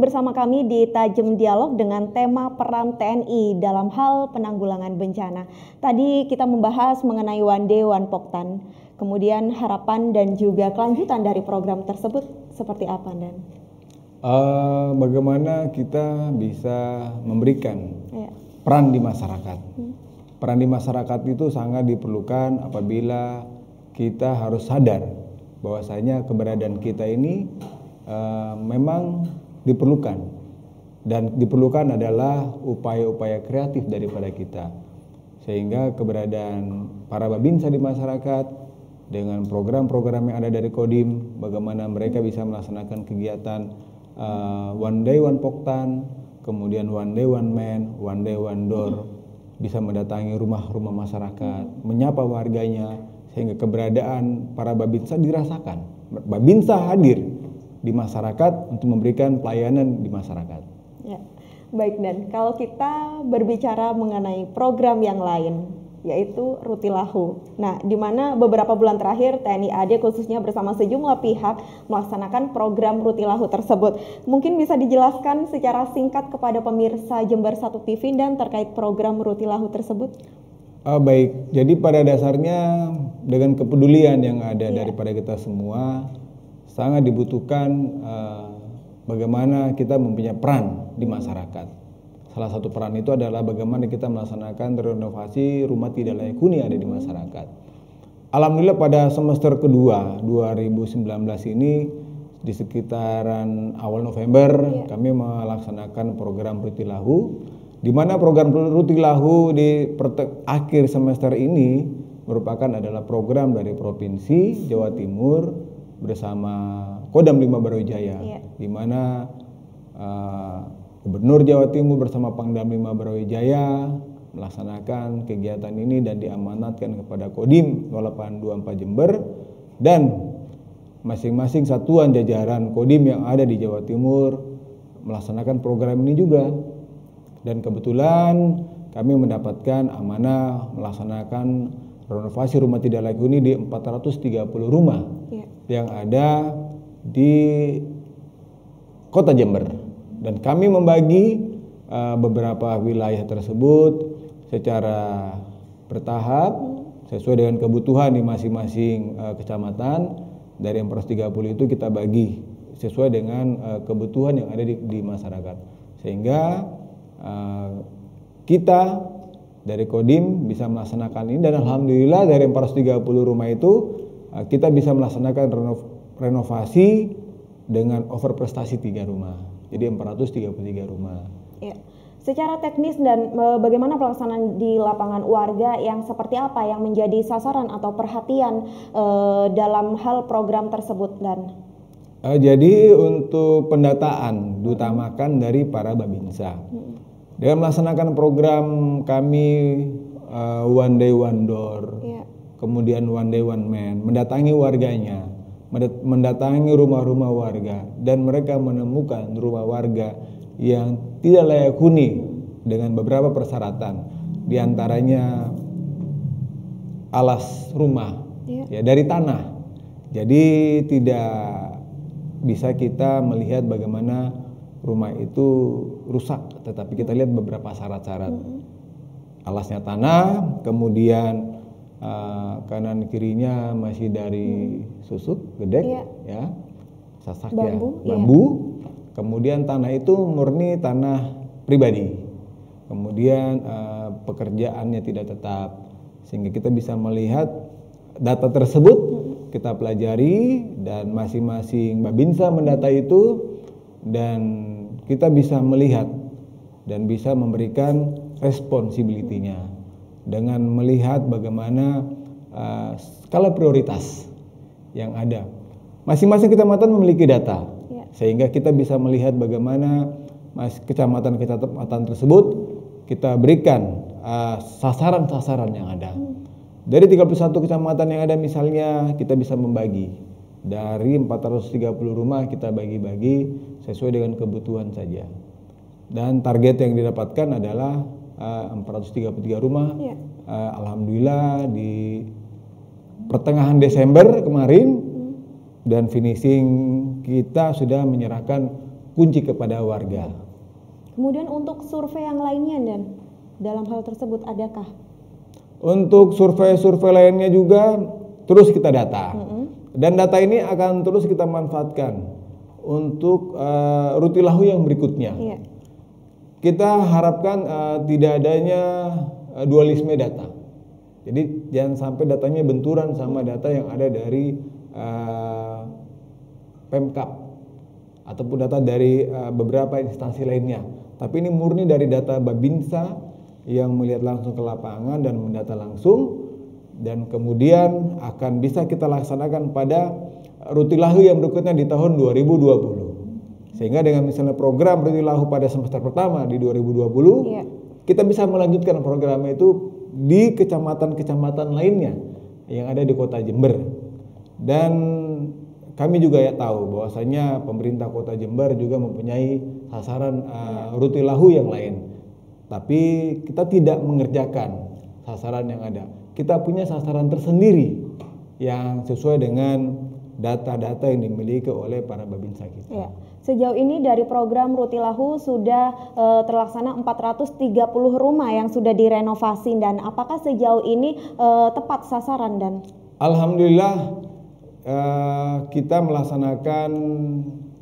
bersama kami di Tajam Dialog dengan tema peran TNI dalam hal penanggulangan bencana. Tadi kita membahas mengenai One Day One Poktan. Kemudian harapan dan juga kelanjutan dari program tersebut seperti apa, Dan? Bagaimana kita bisa memberikan peran di masyarakat. Peran di masyarakat itu sangat diperlukan apabila kita harus sadar bahwasanya keberadaan kita ini memang diperlukan, dan diperlukan adalah upaya-upaya kreatif daripada kita, sehingga keberadaan para babinsa di masyarakat dengan program-program yang ada dari Kodim, bagaimana mereka bisa melaksanakan kegiatan One Day One Poktan, kemudian One Day One Man, One Day One Door, bisa mendatangi rumah-rumah masyarakat, menyapa warganya, sehingga keberadaan para babinsa dirasakan. Babinsa hadir di masyarakat untuk memberikan pelayanan di masyarakat. Ya, baik, Dan. Kalau kita berbicara mengenai program yang lain, yaitu Rutilahu. Nah, di mana beberapa bulan terakhir TNI AD khususnya bersama sejumlah pihak melaksanakan program Rutilahu tersebut. Mungkin bisa dijelaskan secara singkat kepada pemirsa Jember 1 TV dan terkait program Rutilahu tersebut? Baik, jadi pada dasarnya dengan kepedulian yang ada daripada kita semua, sangat dibutuhkan bagaimana kita mempunyai peran di masyarakat. Salah satu peran itu adalah bagaimana kita melaksanakan renovasi rumah tidak layak huni ada di masyarakat. Alhamdulillah pada semester kedua 2019 ini di sekitaran awal November kami melaksanakan program Rutilahu, di mana program Rutilahu di akhir semester ini merupakan adalah program dari Provinsi Jawa Timur bersama Kodam 5 Brawijaya, di mana Gubernur Jawa Timur bersama Pangdam 5 Brawijaya melaksanakan kegiatan ini dan diamanatkan kepada Kodim 0824 Jember, dan masing-masing satuan jajaran Kodim yang ada di Jawa Timur melaksanakan program ini juga. Dan kebetulan kami mendapatkan amanah melaksanakan renovasi rumah tidak layak huni di 430 rumah yang ada di Kota Jember, dan kami membagi beberapa wilayah tersebut secara bertahap sesuai dengan kebutuhan di masing-masing kecamatan. Dari 430 itu kita bagi sesuai dengan kebutuhan yang ada di masyarakat, sehingga kita dari Kodim bisa melaksanakan ini, dan alhamdulillah dari 430 rumah itu kita bisa melaksanakan renovasi dengan over prestasi 3 rumah. Jadi 433 rumah. Ya. Secara teknis dan bagaimana pelaksanaan di lapangan, warga yang seperti apa yang menjadi sasaran atau perhatian dalam hal program tersebut, Dan? Jadi untuk pendataan diutamakan dari para babinsa. Dengan melaksanakan program kami One Day One Door, kemudian One Day One Man, mendatangi warganya, mendatangi rumah-rumah warga, dan mereka menemukan rumah warga yang tidak layak huni dengan beberapa persyaratan, diantaranya alas rumah dari tanah. Jadi tidak bisa kita melihat bagaimana rumah itu rusak, tetapi kita lihat beberapa syarat-syarat. Alasnya tanah, kemudian kanan kirinya masih dari susuk, gedek, sasak bambu. Kemudian tanah itu murni tanah pribadi. Kemudian pekerjaannya tidak tetap, sehingga kita bisa melihat data tersebut, kita pelajari, dan masing-masing babinsa mendata itu, dan kita bisa melihat dan bisa memberikan responsibility-nya dengan melihat bagaimana skala prioritas yang ada. Masing-masing kecamatan memiliki data, sehingga kita bisa melihat bagaimana kecamatan-kecamatan tersebut kita berikan sasaran-sasaran yang ada. Dari 31 kecamatan yang ada misalnya, kita bisa membagi dari 430 rumah, kita bagi-bagi sesuai dengan kebutuhan saja. Dan target yang didapatkan adalah 433 rumah. Alhamdulillah di pertengahan Desember kemarin, dan finishing kita sudah menyerahkan kunci kepada warga. Kemudian untuk survei yang lainnya dan dalam hal tersebut adakah? Untuk survei-survei lainnya juga terus kita data. Dan data ini akan terus kita manfaatkan untuk rutilahu yang berikutnya. Iya. Kita harapkan tidak adanya dualisme data. Jadi jangan sampai datanya benturan sama data yang ada dari Pemkab ataupun data dari beberapa instansi lainnya. Tapi ini murni dari data Babinsa yang melihat langsung ke lapangan dan mendata langsung, dan kemudian akan bisa kita laksanakan pada rutilahu yang berikutnya di tahun 2020. Sehingga dengan misalnya program rutilahu pada semester pertama di 2020, kita bisa melanjutkan program itu di kecamatan-kecamatan lainnya yang ada di Kota Jember. Dan kami juga tahu bahwasanya pemerintah Kota Jember juga mempunyai sasaran rutilahu yang lain. Tapi kita tidak mengerjakan sasaran yang ada. Kita punya sasaran tersendiri yang sesuai dengan data-data yang dimiliki oleh para babinsa kita. Ya. Sejauh ini dari program Rutilahu sudah terlaksana 430 rumah yang sudah direnovasi, dan apakah sejauh ini tepat sasaran dan? Alhamdulillah kita melaksanakan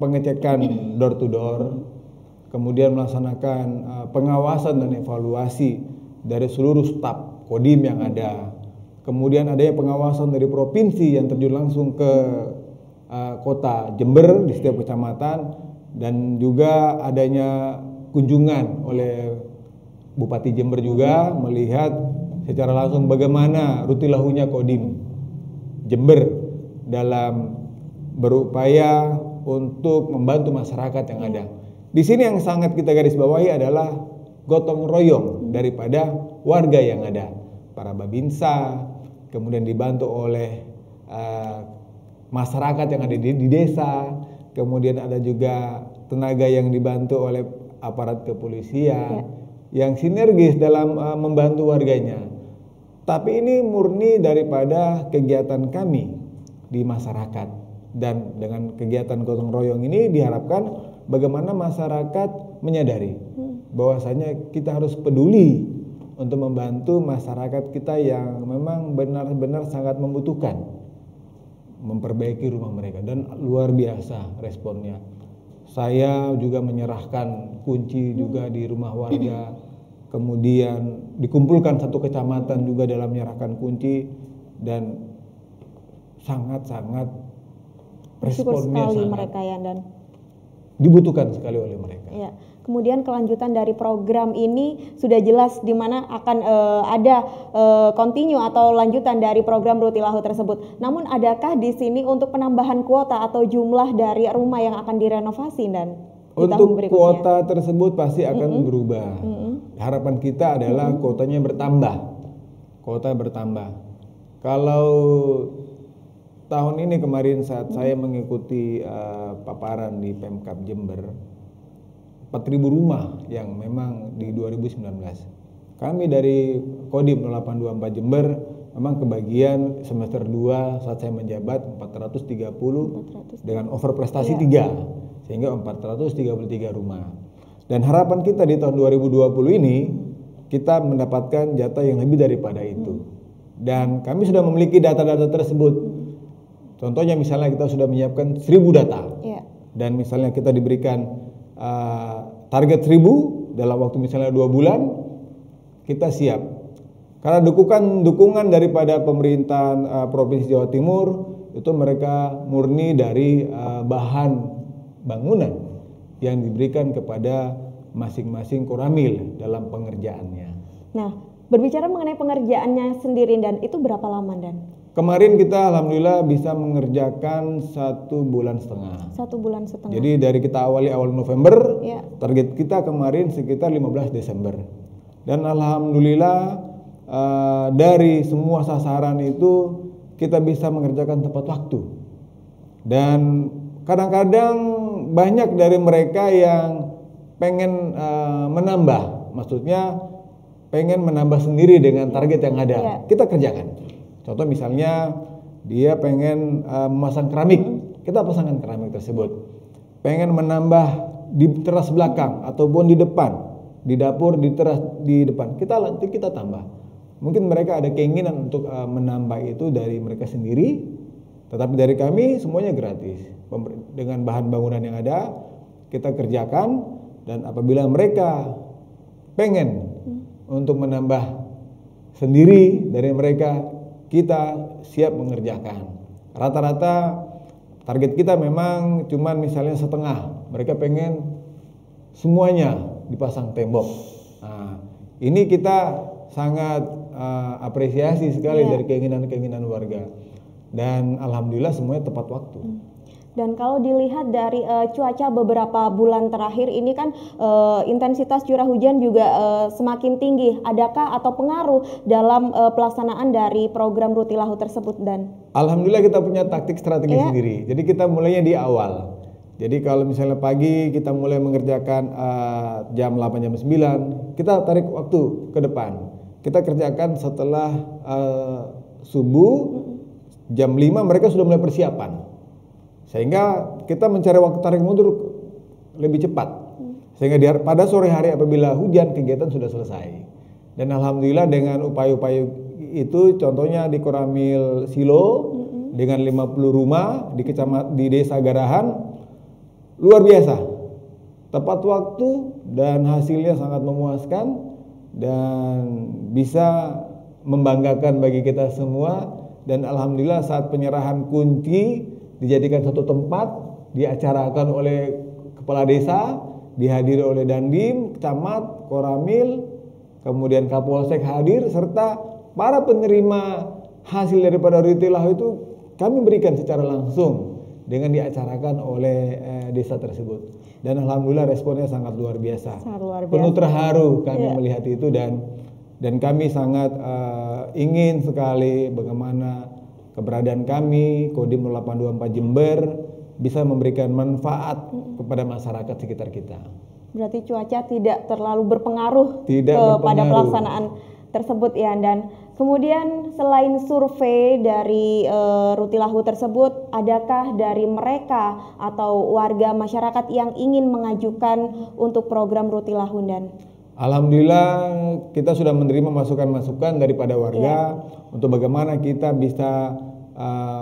pengecekan door to door, kemudian melaksanakan pengawasan dan evaluasi dari seluruh staf Kodim yang ada. Kemudian adanya pengawasan dari provinsi yang terjun langsung ke Kota Jember di setiap kecamatan, dan juga adanya kunjungan oleh Bupati Jember juga melihat secara langsung bagaimana rutilahunya Kodim Jember dalam berupaya untuk membantu masyarakat yang ada. Di sini yang sangat kita garis bawahi adalah gotong royong daripada warga yang ada, para babinsa, kemudian dibantu oleh masyarakat yang ada di desa, kemudian ada juga tenaga yang dibantu oleh aparat kepolisian yang sinergis dalam membantu warganya. Tapi ini murni daripada kegiatan kami di masyarakat, dan dengan kegiatan gotong royong ini diharapkan bagaimana masyarakat menyadari bahwasanya kita harus peduli untuk membantu masyarakat kita yang memang benar-benar sangat membutuhkan memperbaiki rumah mereka, dan luar biasa responnya. Saya juga menyerahkan kunci juga di rumah warga, kemudian dikumpulkan satu kecamatan juga dalam menyerahkan kunci, dan sangat-sangat responnya sekali sangat mereka ya, dan dibutuhkan sekali oleh mereka. Ya. Kemudian kelanjutan dari program ini sudah jelas di mana akan ada continue atau lanjutan dari program Rutilahu tersebut. Namun adakah di sini untuk penambahan kuota atau jumlah dari rumah yang akan direnovasi dan untuk kuota tersebut pasti akan berubah. Harapan kita adalah kuotanya bertambah. Kuota bertambah. Kalau tahun ini kemarin saat saya mengikuti paparan di Pemkab Jember, 4.000 rumah yang memang di 2019. Kami dari Kodim 0824 Jember memang kebagian semester 2 saat saya menjabat 430 dengan over prestasi 3, sehingga 433 rumah. Dan harapan kita di tahun 2020 ini kita mendapatkan jatah yang lebih daripada itu. Dan kami sudah memiliki data-data tersebut. Contohnya misalnya kita sudah menyiapkan 1.000 data. Dan misalnya kita diberikan target 1.000 dalam waktu misalnya 2 bulan, kita siap. Karena dukungan daripada pemerintahan Provinsi Jawa Timur itu mereka murni dari bahan bangunan yang diberikan kepada masing-masing koramil dalam pengerjaannya. Nah, berbicara mengenai pengerjaannya sendiri, dan itu berapa lama, Dan? Kemarin kita alhamdulillah bisa mengerjakan 1,5 bulan. 1,5 bulan. Jadi dari kita awal November, target kita kemarin sekitar 15 Desember. Dan alhamdulillah dari semua sasaran itu kita bisa mengerjakan tepat waktu. Dan kadang-kadang banyak dari mereka yang pengen menambah, maksudnya pengen menambah sendiri dengan target yang ada. Kita kerjakan. Contoh misalnya dia pengen memasang keramik, kita pasangkan keramik tersebut. Pengen menambah di teras belakang ataupun di depan, di dapur, di teras di depan, kita tambah. Mungkin mereka ada keinginan untuk menambah itu dari mereka sendiri, tetapi dari kami semuanya gratis. Dengan bahan bangunan yang ada kita kerjakan, dan apabila mereka pengen untuk menambah sendiri dari mereka, kita siap mengerjakan. Rata-rata target kita memang cuman misalnya setengah, mereka pengen semuanya dipasang tembok. Nah, ini kita sangat apresiasi sekali dari keinginan-keinginan warga, dan alhamdulillah semuanya tepat waktu. Dan kalau dilihat dari cuaca beberapa bulan terakhir ini kan intensitas curah hujan juga semakin tinggi. Adakah atau pengaruh dalam pelaksanaan dari program Rutilahu tersebut, Dan? Alhamdulillah kita punya taktik strategi sendiri. Jadi kita mulainya di awal. Jadi kalau misalnya pagi kita mulai mengerjakan jam 8, jam 9, kita tarik waktu ke depan. Kita kerjakan setelah subuh, jam 5 mereka sudah mulai persiapan. Sehingga kita mencari waktu tarik mundur lebih cepat. Sehingga pada sore hari apabila hujan, kegiatan sudah selesai. Dan alhamdulillah dengan upaya-upaya itu, contohnya di Koramil Silo dengan 50 rumah di Desa Garahan, luar biasa. Tepat waktu dan hasilnya sangat memuaskan dan bisa membanggakan bagi kita semua. Dan alhamdulillah saat penyerahan kunci dijadikan satu tempat, diacarakan oleh kepala desa, dihadiri oleh Dandim, Camat, Koramil, kemudian Kapolsek hadir, serta para penerima hasil daripada Rutilahu itu kami berikan secara langsung dengan diacarakan oleh desa tersebut. Dan alhamdulillah responnya sangat luar biasa. Penuh terharu kami melihat itu, dan kami sangat ingin sekali bagaimana keberadaan kami Kodim 0824 Jember bisa memberikan manfaat kepada masyarakat sekitar kita. Berarti cuaca tidak terlalu berpengaruh pada pelaksanaan tersebut ya. Dan kemudian selain survei dari Rutilahu tersebut, adakah dari mereka atau warga masyarakat yang ingin mengajukan untuk program Rutilahu, Dan? Alhamdulillah kita sudah menerima masukan-masukan daripada warga untuk bagaimana kita bisa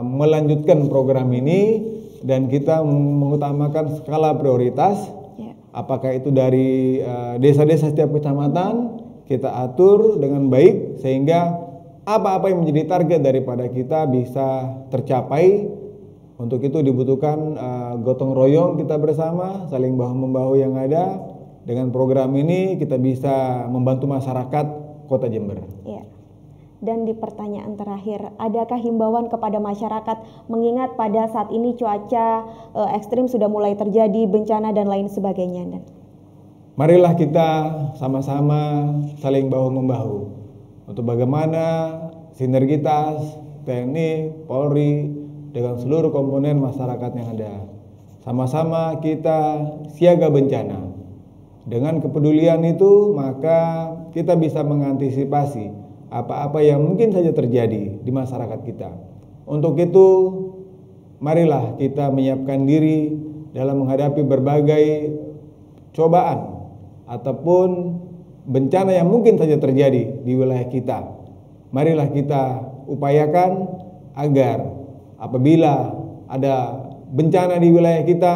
melanjutkan program ini, dan kita mengutamakan skala prioritas. Apakah itu dari desa-desa setiap kecamatan kita atur dengan baik sehingga apa-apa yang menjadi target daripada kita bisa tercapai. Untuk itu dibutuhkan gotong royong kita bersama, saling bahu-membahu yang ada. Dengan program ini kita bisa membantu masyarakat Kota Jember. Ya. Dan di pertanyaan terakhir, adakah himbauan kepada masyarakat mengingat pada saat ini cuaca ekstrim sudah mulai terjadi, bencana dan lain sebagainya, Dan? Marilah kita sama-sama saling bahu-membahu untuk bagaimana sinergitas TNI, Polri dengan seluruh komponen masyarakat yang ada. Sama-sama kita siaga bencana. Dengan kepedulian itu maka kita bisa mengantisipasi apa-apa yang mungkin saja terjadi di masyarakat kita. Untuk itu marilah kita menyiapkan diri dalam menghadapi berbagai cobaan ataupun bencana yang mungkin saja terjadi di wilayah kita. Marilah kita upayakan agar apabila ada bencana di wilayah kita,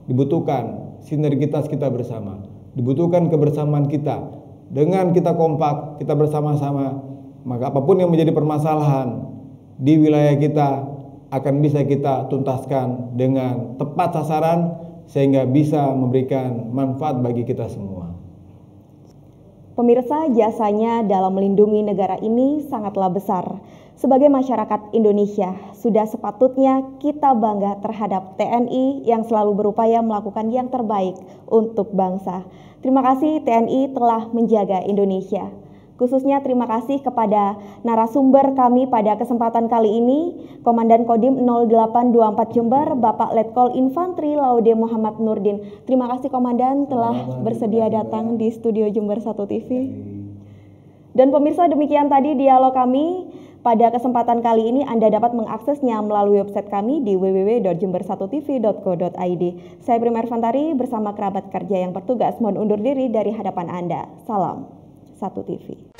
dibutuhkan sinergitas kita bersama. Dibutuhkan kebersamaan kita. Dengan kita kompak, kita bersama-sama, maka apapun yang menjadi permasalahan di wilayah kita akan bisa kita tuntaskan dengan tepat sasaran sehingga bisa memberikan manfaat bagi kita semua. Pemirsa, jasanya dalam melindungi negara ini sangatlah besar. Sebagai masyarakat Indonesia, sudah sepatutnya kita bangga terhadap TNI yang selalu berupaya melakukan yang terbaik untuk bangsa. Terima kasih TNI telah menjaga Indonesia. Khususnya terima kasih kepada narasumber kami pada kesempatan kali ini, Komandan Kodim 0824 Jember, Bapak Letkol Infantri Laude Muhammad Nurdin. Terima kasih Komandan telah bersedia datang di studio Jember 1 TV. Dan pemirsa, demikian tadi dialog kami Pada kesempatan kali ini Anda dapat mengaksesnya melalui website kami di www.jember1tv.co.id. Saya Prima Ervantari bersama kerabat kerja yang bertugas mohon undur diri dari hadapan Anda. Salam 1 TV.